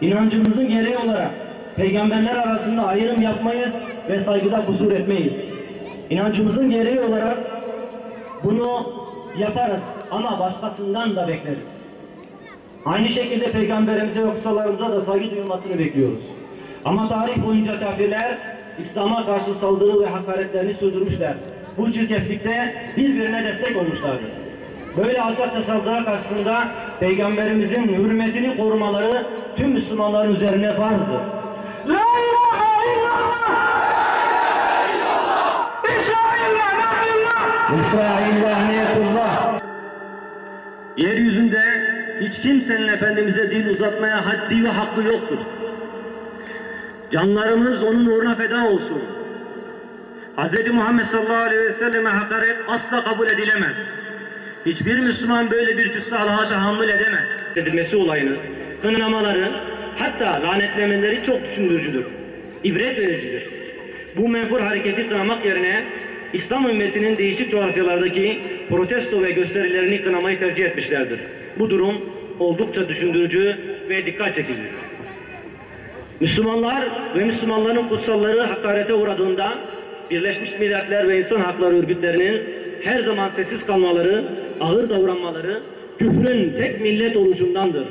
İnancımızın gereği olarak peygamberler arasında ayrım yapmayız ve saygıda kusur etmeyiz. İnancımızın gereği olarak bunu yaparız ama başkasından da bekleriz. Aynı şekilde peygamberimize ve kutsallarımıza da saygı duyulmasını bekliyoruz. Ama tarih boyunca kafirler İslam'a karşı saldırı ve hakaretlerini sürdürmüşler. Bu çirkeflikte birbirine destek olmuşlardır. Böyle alçakça saldırı karşısında peygamberimizin hürmetini korumaları tüm Müslümanların üzerine farzdır. La ilahe illallah! İsrail lahnetullah! Yeryüzünde hiç kimsenin Efendimiz'e dil uzatmaya haddi ve hakkı yoktur. Canlarımız onun uğruna feda olsun. Hz. Muhammed sallallahu aleyhi ve selleme hakaret asla kabul edilemez. Hiçbir Müslüman böyle bir küstahlığa tahammül edemez. Edilmesi olayını, kınamaları, hatta lanetlemeleri çok düşündürücüdür. İbret vericidir. Bu menfur hareketi kınamak yerine İslam ümmetinin değişik coğrafyalardaki protesto ve gösterilerini kınamayı tercih etmişlerdir. Bu durum oldukça düşündürücü ve dikkat çekici. Müslümanlar ve Müslümanların kutsalları hakarete uğradığında Birleşmiş Milletler ve İnsan Hakları örgütlerinin her zaman sessiz kalmaları, ağır davranmaları küfrün tek millet oluşundandır.